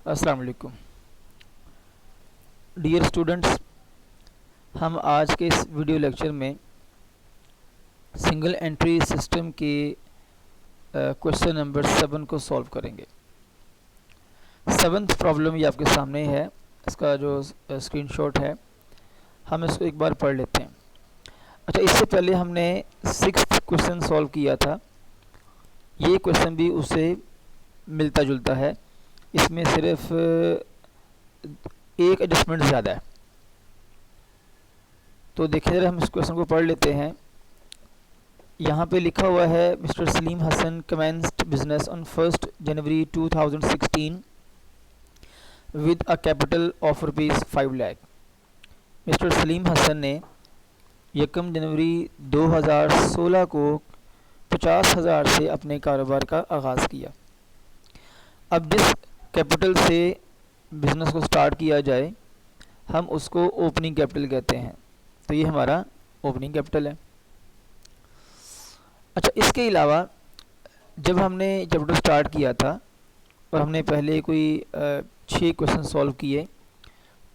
अस्सलाम वालेकुम dear students, हम आज के इस वीडियो लेक्चर में सिंगल एंट्री सिस्टम के क्वेश्चन नंबर 7 को सॉल्व करेंगे। 7th प्रॉब्लम ये आपके सामने है। इसका जो स्क्रीनशॉट है हम इसको एक बार पढ़ लेते हैं। अच्छा, इससे पहले हमने 6th क्वेश्चन सॉल्व किया था। ये क्वेश्चन भी उससे मिलता जुलता है, इसमें सिर्फ एक एडजस्टमेंट ज़्यादा है। तो देखिए जरा हम इस क्वेश्चन को पढ़ लेते हैं। यहाँ पे लिखा हुआ है mister Salim Hasan commenced business on 1 January 2016 with a capital of ₹5 lakh. Mister Salim Hasan ने 1 जनवरी 2016 को 50,000 से अपने कारोबार का आगाज़ किया। अब जिस कैपिटल से बिज़नेस को स्टार्ट किया जाए हम उसको ओपनिंग कैपिटल कहते हैं। तो ये हमारा ओपनिंग कैपिटल है। अच्छा, इसके अलावा जब हमने कैपिटल स्टार्ट किया था और हमने पहले कोई 6 क्वेश्चन सॉल्व किए,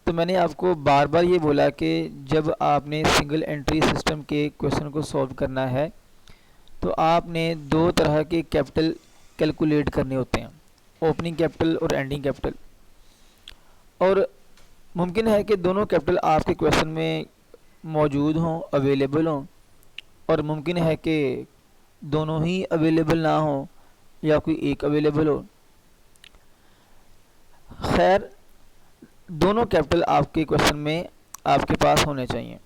तो मैंने आपको बार बार ये बोला कि जब आपने सिंगल एंट्री सिस्टम के क्वेश्चन को सॉल्व करना है तो आपने 2 तरह के कैपिटल कैलकुलेट करने होते हैं, ओपनिंग कैपिटल और एंडिंग कैपिटल। और मुमकिन है कि दोनों कैपिटल आपके क्वेश्चन में मौजूद हों, अवेलेबल हों, और मुमकिन है कि दोनों ही अवेलेबल ना हो या कोई एक अवेलेबल हो। खैर, दोनों कैपिटल आपके क्वेश्चन में आपके पास होने चाहिए।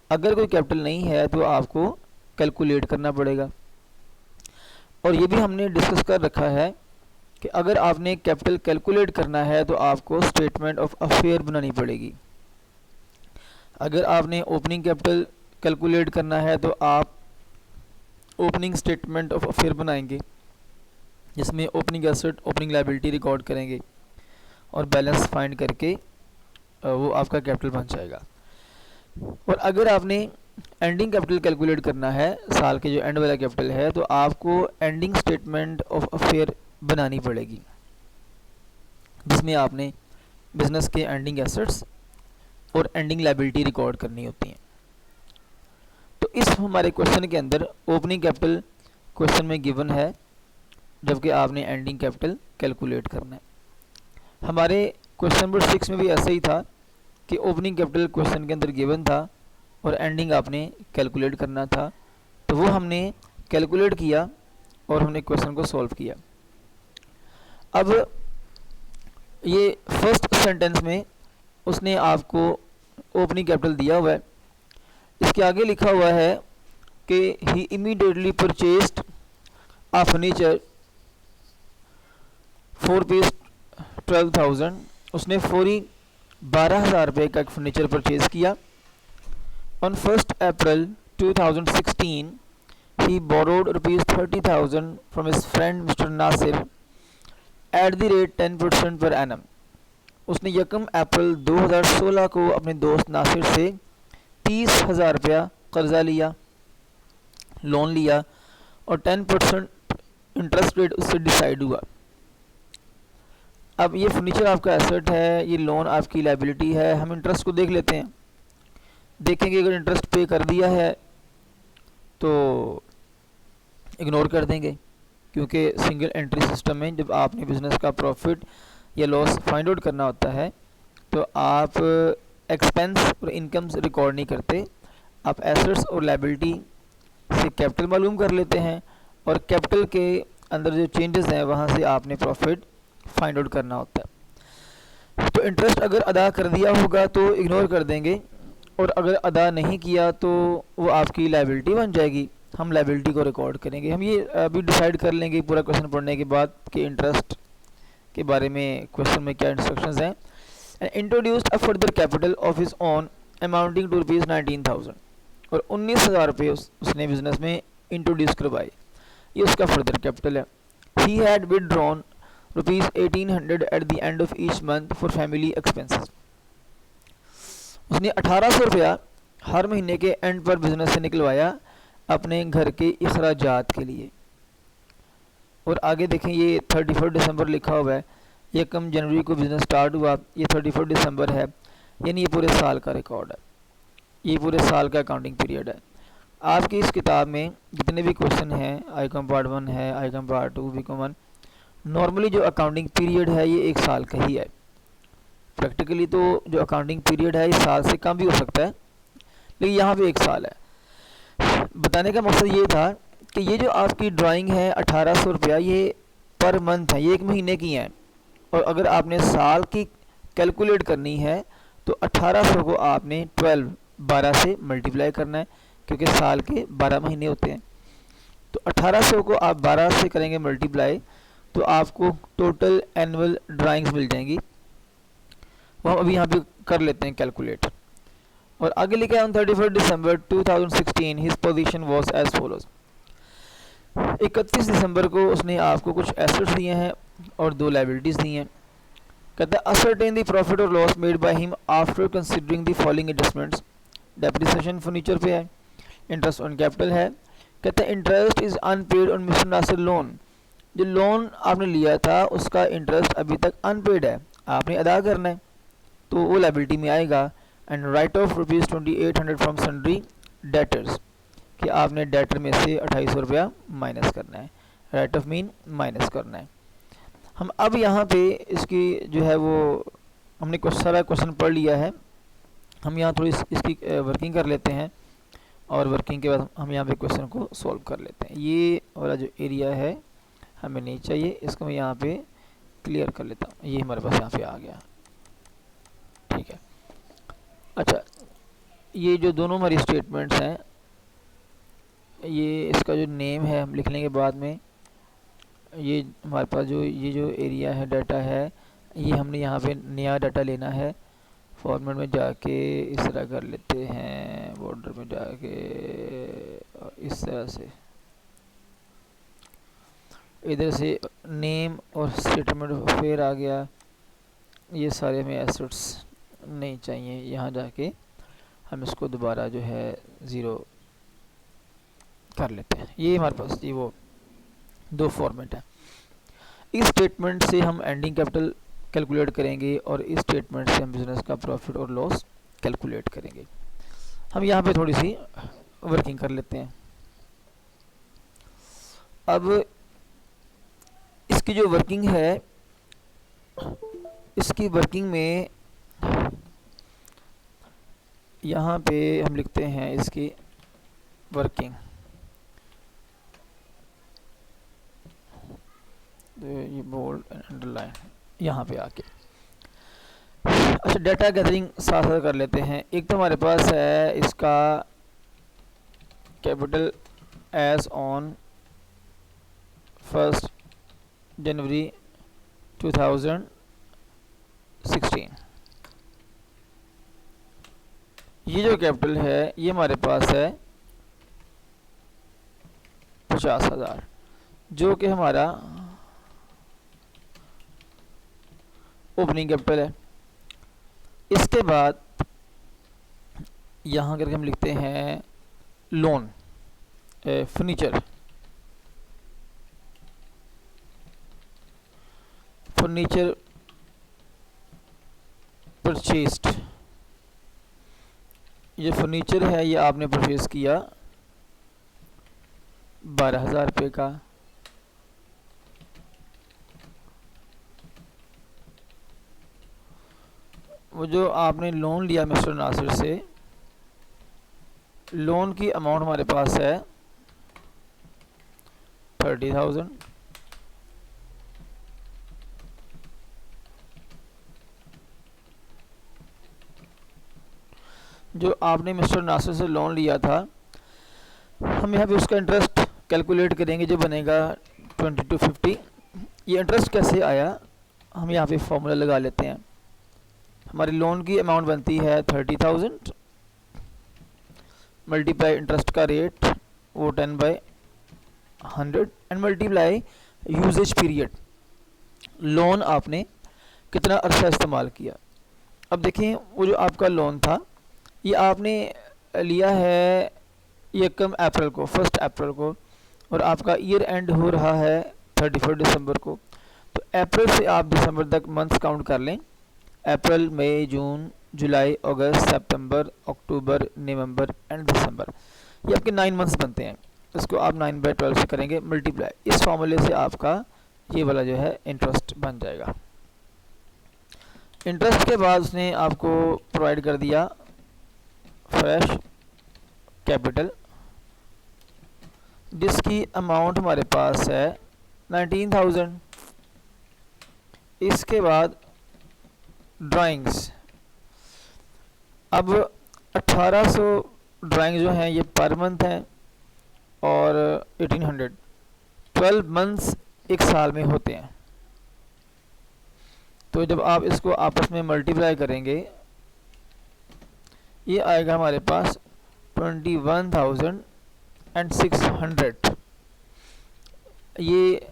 अगर कोई कैपिटल नहीं है तो आपको कैलकुलेट करना पड़ेगा। और ये भी हमने डिस्कस कर रखा है कि अगर आपने कैपिटल कैलकुलेट करना है तो आपको स्टेटमेंट ऑफ अफेयर बनानी पड़ेगी। अगर आपने ओपनिंग कैपिटल कैलकुलेट करना है तो आप ओपनिंग स्टेटमेंट ऑफ अफेयर बनाएंगे, जिसमें opening asset, opening liability record करेंगे और बैलेंस फाइंड करके वो आपका कैपिटल बन जाएगा। और अगर आपने एंडिंग कैपिटल कैलकुलेट करना है, साल के जो एंड वाला कैपिटल है, तो आपको एंडिंग स्टेटमेंट ऑफ अफेयर बनानी पड़ेगी, जिसमें आपने बिजनेस के एंडिंग एसेट्स और एंडिंग लायबिलिटी रिकॉर्ड करनी होती हैं। तो इस हमारे क्वेश्चन के अंदर ओपनिंग कैपिटल क्वेश्चन में गिवन है, जबकि आपने एंडिंग कैपिटल कैलकुलेट करना है। हमारे क्वेश्चन नंबर 6 में भी ऐसा ही था कि ओपनिंग कैपिटल क्वेश्चन के अंदर गिवन था और एंडिंग आपने कैलकुलेट करना था। तो वो हमने कैलकुलेट किया और हमने क्वेश्चन को सॉल्व किया। अब ये फर्स्ट सेंटेंस में उसने आपको ओपनिंग कैपिटल दिया हुआ है। इसके आगे लिखा हुआ है कि he immediately purchased a furniture for ₹12,000। उसने फौरी 12,000 रुपये का एक फर्नीचर परचेज किया। On 1 April 2016 he borrowed ₹30,000 from his friend mister Nasir at the rate 10% per annum. उसने 1 अप्रैल 2016 को अपने दोस्त नासिर से 30,000 रुपया कर्जा लिया, लोन लिया, और 10% इंटरेस्ट रेट उससे डिसाइड हुआ। अब ये फर्नीचर आपका एसेट है, ये लोन आपकी लायबिलिटी है। हम इंटरेस्ट को देख लेते हैं। देखेंगे अगर इंटरेस्ट पे कर दिया है तो इग्नोर कर देंगे, क्योंकि सिंगल एंट्री सिस्टम में जब आपने बिज़नेस का प्रॉफिट या लॉस फाइंड आउट करना होता है तो आप एक्सपेंस और इनकम्स रिकॉर्ड नहीं करते, आप एसेट्स और लायबिलिटी से कैपिटल मालूम कर लेते हैं और कैपिटल के अंदर जो चेंजेस हैं वहाँ से आपने प्रॉफिट फाइंड आउट करना होता है। तो इंटरेस्ट अगर अदा कर दिया होगा तो इग्नोर कर देंगे, और अगर अदा नहीं किया तो वो आपकी लायबिलिटी बन जाएगी। हम लायबिलिटी को रिकॉर्ड करेंगे। हम ये अभी डिसाइड कर लेंगे पूरा क्वेश्चन पढ़ने के बाद कि इंटरेस्ट के बारे में क्वेश्चन में क्या इंस्ट्रक्शंस हैं। And introduced a further capital of his own amounting to ₹19,000। और 19,000 रुपये उसने बिजनेस में इंट्रोड्यूस करवाए। ये उसका फर्दर कैपिटल है। He had withdrawn ₹1,800 eight the end of each month for family expenses. उसने 1,800 रुपया हर महीने के एंड पर बिजनेस से निकलवाया अपने घर के अखराजात के लिए। और आगे देखें, ये 31 दिसंबर लिखा हुआ है, ये कम जनवरी को बिज़नेस स्टार्ट हुआ, ये 31 दिसंबर है, यानी ये पूरे साल का रिकॉर्ड है, ये पूरे साल का अकाउंटिंग पीरियड है। आपकी इस किताब में जितने भी क्वेश्चन हैं, आईकॉम पार्ट 1 है, आईकॉम पार्ट 2, बीकॉम 1, नॉर्मली जो अकाउंटिंग पीरियड है ये 1 साल का ही है। प्रैक्टिकली तो जो अकाउंटिंग पीरियड है ये साल से कम भी हो सकता है, लेकिन यहाँ पे 1 साल है। बताने का मकसद ये था कि ये जो आपकी ड्राइंग है 1800 रुपया, ये पर मंथ है, ये 1 महीने की हैं, और अगर आपने साल की कैलकुलेट करनी है तो 1800 को आपने 12 से मल्टीप्लाई करना है, क्योंकि साल के 12 महीने होते हैं। तो 1800 को आप 12 से करेंगे मल्टीप्लाई, तो आपको टोटल एनुअल ड्राइंग्स मिल जाएंगी। वो हम अभी यहाँ पे कर लेते हैं कैलकुलेट। और आगे लिखा है on 31 December 2016 his position was as follows. 31 दिसंबर को उसने आपको कुछ एसेट्स दिए हैं और 2 लायबिलिटीज़ दी हैं। कहता है असर्टेन द प्रॉफिट और loss made by him after considering the following adjustments. Depreciation furniture पे है, इंटरेस्ट ऑन कैपिटल है। कहता है interest is unpaid on mister Nasir loan. जो लोन आपने लिया था उसका इंटरेस्ट अभी तक अनपेड है, आपने अदा करना है, तो वो लायबिलिटी में आएगा। And right of ₹2800 from sundry debtors, कि आपने डेटर में से 2800 रुपया माइनस करना है, राइट ऑफ मीन माइनस करना है। हम अब यहाँ पे इसकी जो है वो हमने कुछ सारा क्वेश्चन पढ़ लिया है, हम यहाँ थोड़ी इसकी वर्किंग कर लेते हैं, और वर्किंग के बाद हम यहाँ पे क्वेश्चन को सॉल्व कर लेते हैं। ये वाला जो एरिया है हमें नहीं चाहिए, इसको मैं यहाँ पे क्लियर कर लेता हूँ। ये हमारे पास यहाँ पे आ गया, ठीक है। अच्छा, ये जो दोनों हमारी स्टेटमेंट्स हैं, ये इसका जो नेम है हम लिख लेंगे बाद में। ये हमारे पास ये जो एरिया है, डाटा है, ये हमने यहाँ पे नया डाटा लेना है। फॉर्मेट में जाके इस तरह कर लेते हैं, बॉर्डर में जाके इस तरह से, इधर से नेम और स्टेटमेंट ऑफ अफेयर आ गया। ये सारे हमें एसेट्स नहीं चाहिए, यहाँ जाके हम इसको दोबारा जो है 0 कर लेते हैं। ये हमारे पास ये वो 2 फॉर्मेट है। इस स्टेटमेंट से हम एंडिंग कैपिटल कैलकुलेट करेंगे और इस स्टेटमेंट से हम बिजनेस का प्रॉफिट और लॉस कैलकुलेट करेंगे। हम यहाँ पे थोड़ी सी वर्किंग कर लेते हैं। अब इसकी जो वर्किंग है, इसकी वर्किंग में यहाँ पे हम लिखते हैं इसकी वर्किंग, ये बोल्ड एंड अंडरलाइन यहाँ पे आके। अच्छा, डाटा गैदरिंग साथ साथ कर लेते हैं। एक तो हमारे पास है इसका कैपिटल एज ऑन 1 जनवरी 2016। ये जो कैपिटल है ये हमारे पास है 50,000, जो कि हमारा ओपनिंग कैपिटल है। इसके बाद यहाँ करके हम लिखते हैं लोन फर्नीचर परचेस्ड। ये फर्नीचर है, ये आपने परचेज किया 12,000 रुपये का। वो जो आपने लोन लिया मिस्टर नासिर से, लोन की अमाउंट हमारे पास है 30,000। जो आपने मिस्टर नासिर से लोन लिया था, हम यहाँ पे उसका इंटरेस्ट कैलकुलेट करेंगे, जो बनेगा 2250। ये इंटरेस्ट कैसे आया, हम यहाँ पे फॉर्मूला लगा लेते हैं। हमारी लोन की अमाउंट बनती है 30,000 मल्टीप्लाई इंटरेस्ट का रेट वो 10/100 and multiply usages period, loan आपने कितना अरसा इस्तेमाल किया। अब देखें, वो जो आपका लोन था ये आपने लिया है 1 अप्रैल को, 1 अप्रैल को, और आपका ईयर एंड हो रहा है 31 दिसंबर को। तो अप्रैल से आप दिसंबर तक मंथ्स काउंट कर लें। अप्रैल, मई, जून, जुलाई, अगस्त, सितंबर, अक्टूबर, नवंबर एंड दिसंबर, ये आपके 9 मंथ्स बनते हैं। इसको आप 9/12 से करेंगे मल्टीप्लाई। इस फॉर्मूले से आपका ये वाला जो है इंटरेस्ट बन जाएगा। इंटरेस्ट के बाद उसने आपको प्रोवाइड कर दिया फ्रेश कैपिटल, जिसकी अमाउंट हमारे पास है 19,000। इसके बाद ड्राइंग्स, अब 1800 ड्राइंग जो हैं ये पर मंथ हैं और 1800 12 मंथ्स एक साल में होते हैं। तो जब आप इसको आपस में मल्टीप्लाई करेंगे ये आएगा हमारे पास 21,600। ये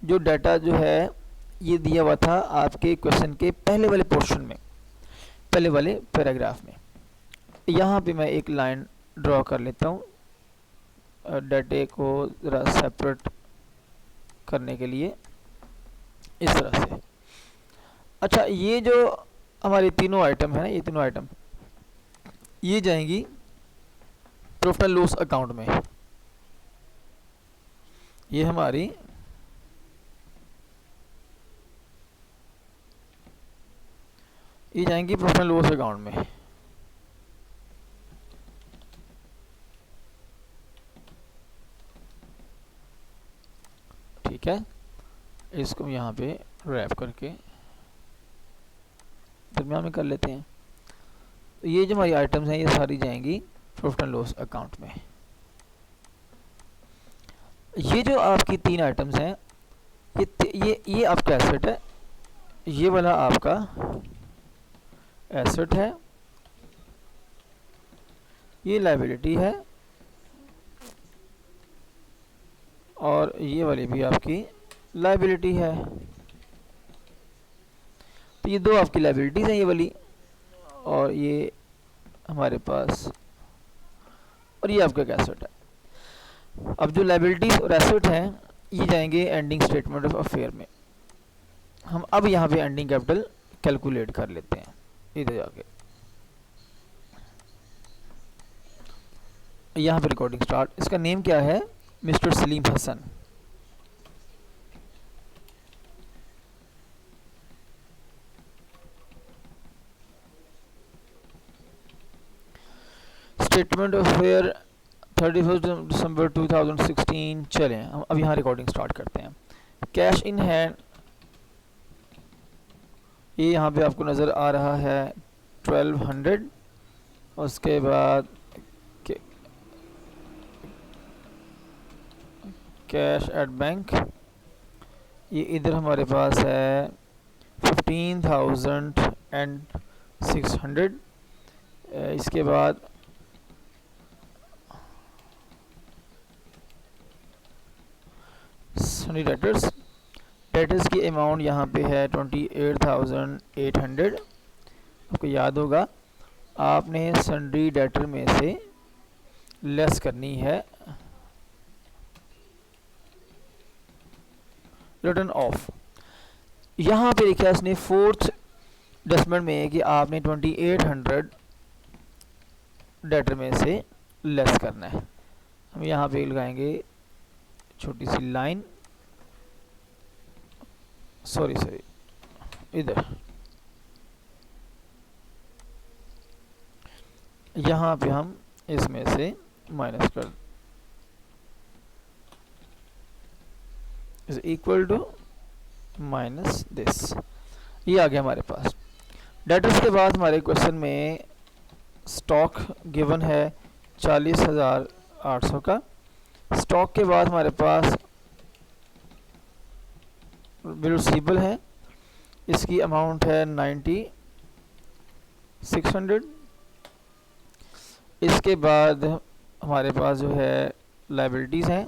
जो डाटा जो है ये दिया हुआ था आपके क्वेश्चन के पहले वाले पोर्शन में, पहले वाले पैराग्राफ में। यहाँ पे मैं एक लाइन ड्रॉ कर लेता हूँ डाटे को ज़रा सेपरेट करने के लिए, इस तरह से। अच्छा, ये जो हमारे तीनों आइटम है ना, ये तीनों आइटम ये जाएंगी प्रॉफिट एंड लॉस अकाउंट में। ये हमारी ये जाएंगी प्रॉफिट एंड लॉस अकाउंट में। ठीक है, इसको यहाँ पे रैप करके दरम्यान में कर लेते हैं। तो ये जो हमारी आइटम्स हैं ये सारी जाएंगी प्रॉफिट एंड लॉस अकाउंट में। ये जो आपकी 3 आइटम्स हैं ये आपका एसेट है, ये वाला आपका एसेट है, ये लायबिलिटी है और ये वाली भी आपकी लायबिलिटी है। तो ये दो आपकी लायबिलिटीज़ हैं, ये वाली और ये हमारे पास, और ये आपका एसेट है। अब जो लायबिलिटीज़ और एसेट हैं ये जाएंगे एंडिंग स्टेटमेंट ऑफ अफेयर में। हम अब यहाँ पे एंडिंग कैपिटल कैलकुलेट कर लेते हैं। इधर जाके यहाँ पे रिकॉर्डिंग स्टार्ट। इसका नेम क्या है? Mister Salim Hasan. Statement of affair 31 December 2016। चलें हम अब यहाँ रिकॉर्डिंग स्टार्ट करते हैं। कैश इन हैंड, ये यहाँ पे आपको नज़र आ रहा है 1200। उसके बाद कैश एट बैंक, ये इधर हमारे पास है 15,600। इसके बाद सनी डेटर्स, डेटर्स की अमाउंट यहाँ पे है 28,800। आपको याद होगा आपने सन्ड्री डेटर में से लेस करनी है रिटर्न ऑफ। यहाँ पे लिखा है इसने 4th डेसिमल में कि आपने 2800 डेटर में से लेस करना है। हम यहाँ पे लगाएंगे छोटी सी लाइन, सॉरी इधर यहाँ पे हम इसमें से माइनस कर is equal to minus this. ये आ गया हमारे पास। डेटर्स के बाद हमारे क्वेश्चन में स्टॉक गिवन है 40,800 का। स्टॉक के बाद हमारे पास बिल रिसीवेबल है, इसकी अमाउंट है 90,600। इसके बाद हमारे पास जो है लायबिलिटीज़ हैं,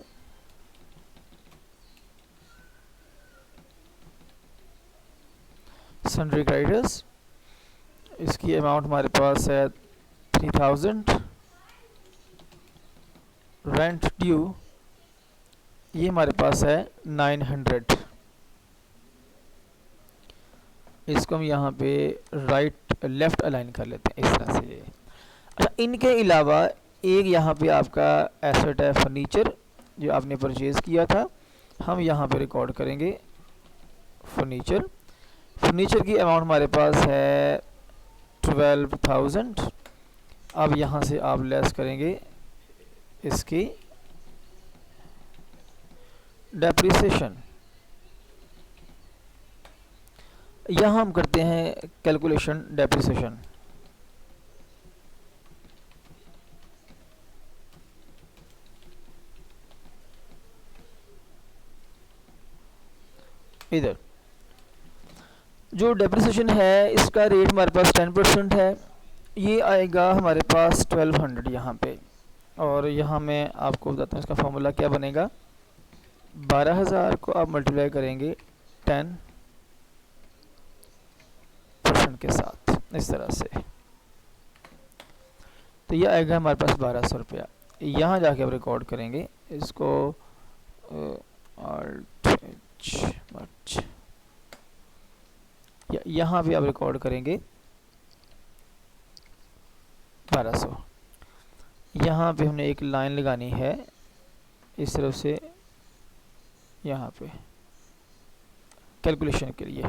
सन्ड्री क्रेडिटर्स, इसकी अमाउंट हमारे पास है 3,000। रेंट ड्यू ये हमारे पास है 900। इसको हम यहाँ पे राइट लेफ़्ट अलाइन कर लेते हैं इस तरह से। अच्छा, इनके अलावा एक यहाँ पे आपका एसेट है फर्नीचर, जो आपने परचेज़ किया था, हम यहाँ पे रिकॉर्ड करेंगे फर्नीचर। फर्नीचर की अमाउंट हमारे पास है 12,000। अब यहाँ से आप लेस करेंगे इसकी डेप्रिसिएशन। यहाँ हम करते हैं कैलकुलेशन डेप्रिसिएशन। इधर जो डेप्रिसिएशन है इसका रेट हमारे पास 10% है, ये आएगा हमारे पास 1200 यहाँ पे। और यहाँ मैं आपको बताता हूँ इसका फॉर्मूला क्या बनेगा। 12,000 को आप मल्टीप्लाई करेंगे 10% के साथ इस तरह से, तो ये आएगा हमारे पास 1200 रुपया। यहाँ जाके आप रिकॉर्ड करेंगे इसको यहाँ भी आप रिकॉर्ड करेंगे 1200। यहाँ पे हमने एक लाइन लगानी है इस तरफ से यहाँ पे कैलकुलेशन के लिए,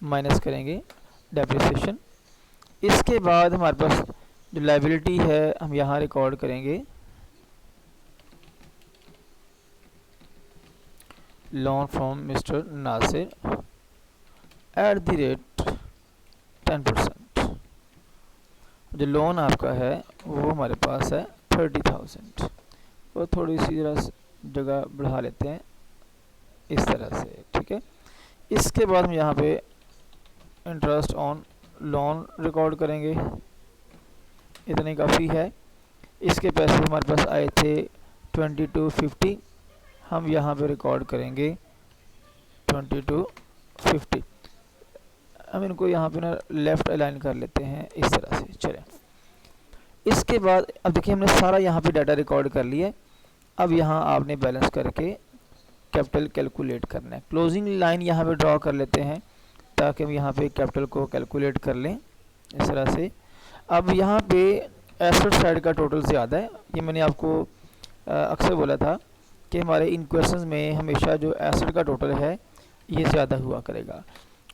माइनस करेंगे डेप्रिसिएशन। इसके बाद हमारे पास जो लायबिलिटी है हम यहाँ रिकॉर्ड करेंगे loan from mister Nasir at the rate 10%। जो लोन आपका है वो हमारे पास है 30,000, वो थोड़ी सी जगह बढ़ा लेते हैं इस तरह से, ठीक है। इसके बाद हम यहाँ पे इंटरेस्ट ऑन लोन रिकॉर्ड करेंगे, इतने काफ़ी है। इसके पैसे हमारे पास आए थे 2250, हम यहाँ पे रिकॉर्ड करेंगे 2250। हम इनको यहाँ पे ना लेफ़्ट अलाइन कर लेते हैं इस तरह से। चलें, इसके बाद अब देखिए हमने सारा यहाँ पे डाटा रिकॉर्ड कर लिया है। अब यहाँ आपने बैलेंस करके कैपिटल कैलकुलेट करना है। क्लोजिंग लाइन यहाँ पे ड्रॉ कर लेते हैं ताकि हम यहाँ पे कैपिटल को कैलकुलेट कर लें इस तरह से। अब यहाँ पे एसेट साइड का टोटल ज़्यादा है, ये मैंने आपको अक्सर बोला था कि हमारे इन क्वेश्चंस में हमेशा जो एसेट का टोटल है ये ज़्यादा हुआ करेगा,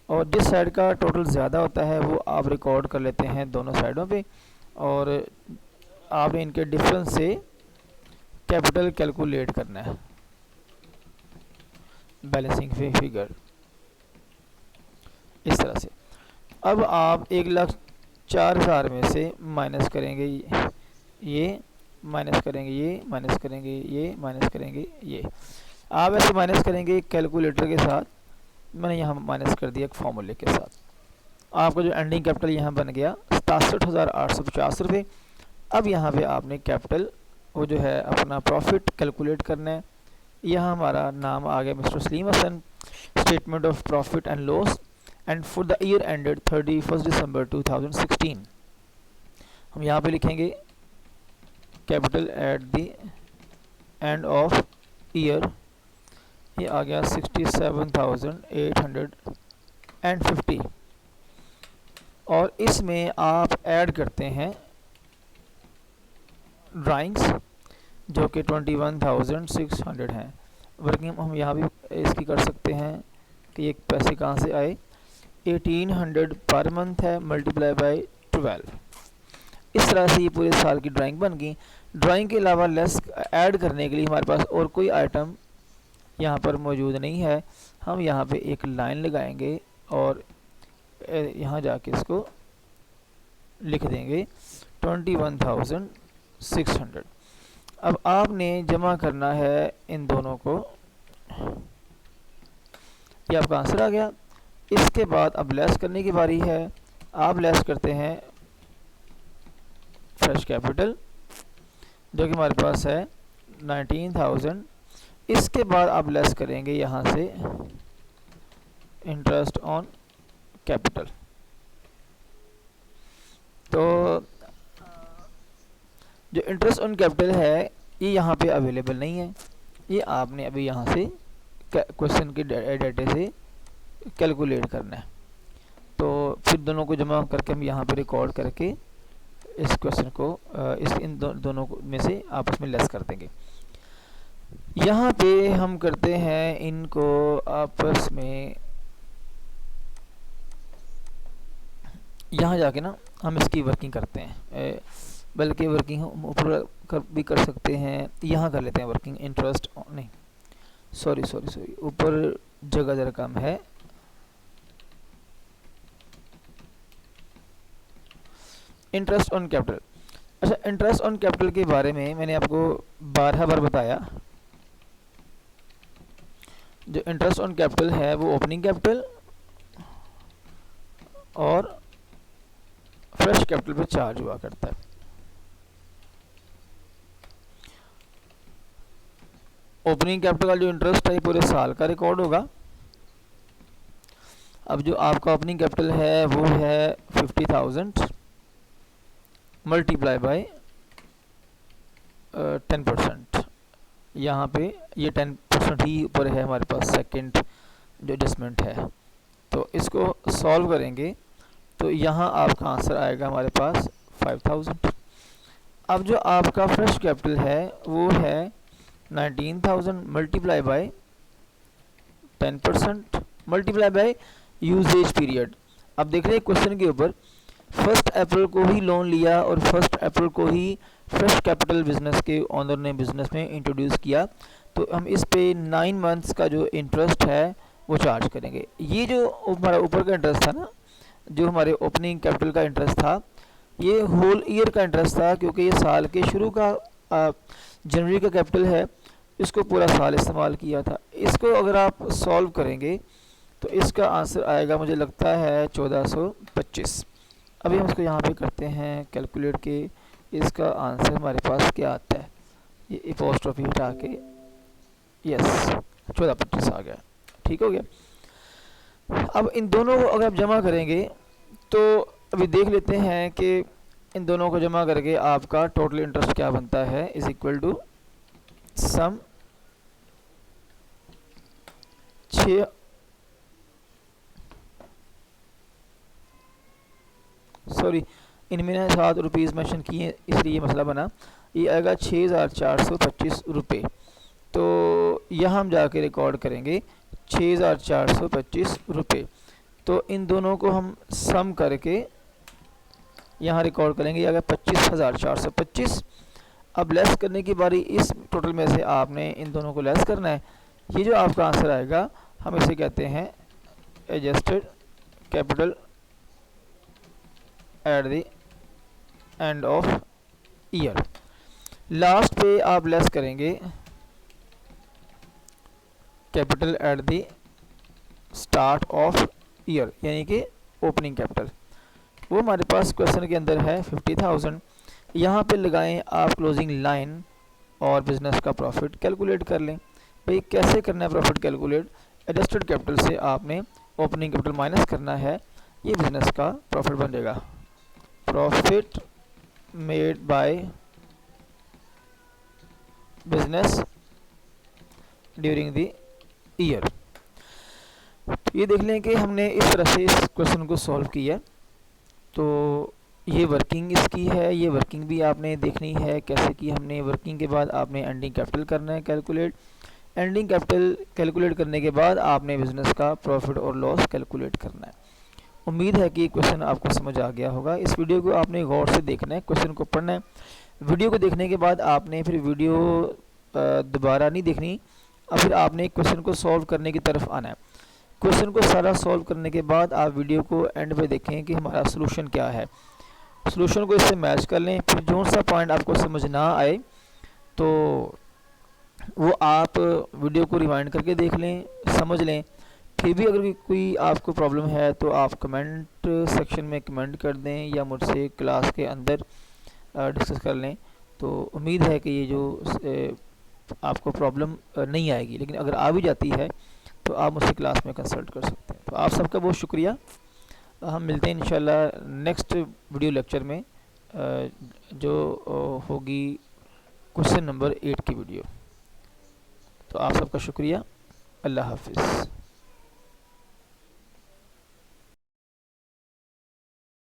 और जिस साइड का टोटल ज़्यादा होता है वो आप रिकॉर्ड कर लेते हैं दोनों साइडों पे, और आपने इनके डिफरेंस से कैपिटल कैलकुलेट करना है, बैलेंसिंग फिगर इस तरह से। अब आप 1,04,000 में से माइनस करेंगे ये, माइनस करेंगे ये, माइनस करेंगे ये, माइनस करेंगे ये। आप ऐसे माइनस करेंगे कैलकुलेटर के साथ, मैंने यहाँ माइनस कर दिया एक फॉर्मूले के साथ। आपका जो एंडिंग कैपिटल यहाँ बन गया 67,850 रुपये। अब यहाँ पे आपने कैपिटल वो जो है अपना प्रॉफिट कैलकुलेट करना है। यहाँ हमारा नाम आ गया mister Salim Hasan, statement of profit and loss and for the year ended 31 December 2016। हम यहाँ पे लिखेंगे capital at the end of year, ये आ गया 67,850, और इसमें आप ऐड करते हैं ड्राइंग्स जो कि 21,600 हैं। वर्किंग हम यहाँ भी इसकी कर सकते हैं कि ये पैसे कहाँ से आए, 1800 पर मंथ है मल्टीप्लाई बाय 12। इस तरह से ये पूरे साल की ड्राइंग बन गई। ड्राइंग के अलावा लेस ऐड करने के लिए हमारे पास और कोई आइटम यहाँ पर मौजूद नहीं है। हम यहाँ पे एक लाइन लगाएंगे और यहाँ जाके इसको लिख देंगे 21,600। अब आपने जमा करना है इन दोनों को, ये आपका आंसर आ गया। इसके बाद अब लेस करने की बारी है। आप लेस करते हैं फ्रेश कैपिटल जो कि हमारे पास है 19,000। इसके बाद आप लेस करेंगे यहाँ से इंटरेस्ट ऑन कैपिटल। तो जो इंटरेस्ट ऑन कैपिटल है ये यहाँ पे अवेलेबल नहीं है, ये आपने अभी यहाँ से क्वेश्चन के डाटे से कैलकुलेट करना है। तो फिर दोनों को जमा करके हम यहाँ पे रिकॉर्ड करके इस क्वेश्चन को इन दोनों में से आपस में लेस कर देंगे। यहाँ पे हम करते हैं इनको आपस में, यहाँ जाके ना हम इसकी वर्किंग करते हैं, बल्कि वर्किंग हम ऊपर भी कर सकते हैं, यहाँ कर लेते हैं वर्किंग। इंटरेस्ट नहीं, सॉरी ऊपर जगह ज़रा कम है। Interest on capital. अच्छा, इंटरेस्ट ऑन कैपिटल के बारे में मैंने आपको 12 बार बताया। जो इंटरेस्ट ऑन कैपिटल है वो ओपनिंग कैपिटल और फ्रेश कैपिटल पे चार्ज हुआ करता है। ओपनिंग कैपिटल का जो इंटरेस्ट है पूरे साल का रिकॉर्ड होगा। अब जो आपका ओपनिंग कैपिटल है वो है 50,000 मल्टीप्लाई बाय 10%। यहाँ पे ये 10% ही ऊपर है हमारे पास, सेकंड जो एडजस्टमेंट है। तो इसको सॉल्व करेंगे तो यहाँ आपका आंसर आएगा हमारे पास 5,000। अब जो आपका फ्रेश कैपिटल है वो है 19,000 multiply by 10% multiply by usages period. अब देख रहे हैं क्वेश्चन के ऊपर 1 अप्रैल को ही लोन लिया और 1 अप्रैल को ही फ्रेश कैपिटल बिजनेस के ओनर ने बिजनेस में इंट्रोड्यूस किया, तो हम इस पे 9 मंथ्स का जो इंटरेस्ट है वो चार्ज करेंगे। ये जो हमारा ऊपर का इंटरेस्ट था ना, जो हमारे ओपनिंग कैपिटल का इंटरेस्ट था, ये होल ईयर का इंटरेस्ट था, क्योंकि ये साल के शुरू का जनवरी का कैपिटल है, इसको पूरा साल इस्तेमाल किया था। इसको अगर आप सॉल्व करेंगे तो इसका आंसर आएगा, मुझे लगता है 1425। अभी हम इसको यहाँ पे करते हैं कैलकुलेट के, इसका आंसर हमारे पास क्या आता है, ये एपोस्ट्रोफी हटा के, यस 1425 आ गया। ठीक हो गया। अब इन दोनों को अगर आप जमा करेंगे तो अभी देख लेते हैं कि इन दोनों को जमा करके आपका टोटल इंटरेस्ट क्या बनता है, is equal to sum 6 sorry इनमें 7 रुपीज़ मेंशन किए इसलिए ये मसला बना। ये आएगा 6,425 रुपये। तो यहाँ हम जाके रिकॉर्ड करेंगे 6,425 रुपये। तो इन दोनों को हम सम करके यहाँ रिकॉर्ड करेंगे, ये आएगा 25,425। अब लेस करने की बारी, इस टोटल में से आपने इन दोनों को लेस करना है। ये जो आपका आंसर आएगा हम इसे कहते हैं adjusted capital at the end of year. Last पे आप लेस करेंगे capital at the start of year, यानी कि ओपनिंग कैपिटल। वो हमारे पास क्वेश्चन के अंदर है 50,000। यहाँ पे लगाएं आप क्लोजिंग लाइन और बिजनेस का प्रॉफिट कैलकुलेट कर लें। भाई कैसे करना है प्रॉफिट कैलकुलेट, एडजस्टेड कैपिटल से आपने ओपनिंग कैपिटल माइनस करना है, ये बिजनेस का प्रॉफिट बन जाएगा। Profit made by business during the year. ये देख लें कि हमने इस तरह से इस क्वेश्चन को सॉल्व किया। तो ये वर्किंग इसकी है, ये वर्किंग भी आपने देखनी है कैसे की हमने। वर्किंग के बाद आपने एंडिंग कैपिटल करना है कैलकुलेट। एंडिंग कैपिटल कैलकुलेट करने के बाद आपने बिजनेस का प्रॉफिट और लॉस कैलकुलेट करना है। उम्मीद है कि क्वेश्चन आपको समझ आ गया होगा। इस वीडियो को आपने गौर से देखना है, क्वेश्चन को पढ़ना है। वीडियो को देखने के बाद आपने फिर वीडियो दोबारा नहीं देखनी, और फिर आपने क्वेश्चन को सॉल्व करने की तरफ आना है। क्वेश्चन को सारा सॉल्व करने के बाद आप वीडियो को एंड पे देखें कि हमारा सोल्यूशन क्या है। सोल्यूशन को इससे मैच कर लें। फिर जो सा पॉइंट आपको समझ ना आए तो वो आप वीडियो को रिवाइंड करके देख लें, समझ लें। फिर भी अगर कोई आपको प्रॉब्लम है तो आप कमेंट सेक्शन में कमेंट कर दें या मुझसे क्लास के अंदर डिस्कस कर लें। तो उम्मीद है कि ये जो आपको प्रॉब्लम नहीं आएगी, लेकिन अगर आ भी जाती है तो आप मुझसे क्लास में कंसल्ट कर सकते हैं। तो आप सबका बहुत शुक्रिया। हम मिलते हैं इंशाल्लाह नेक्स्ट वीडियो लेक्चर में, जो होगी क्वेश्चन नंबर 8 की वीडियो। तो आप सबका शुक्रिया। अल्लाह हाफिज़।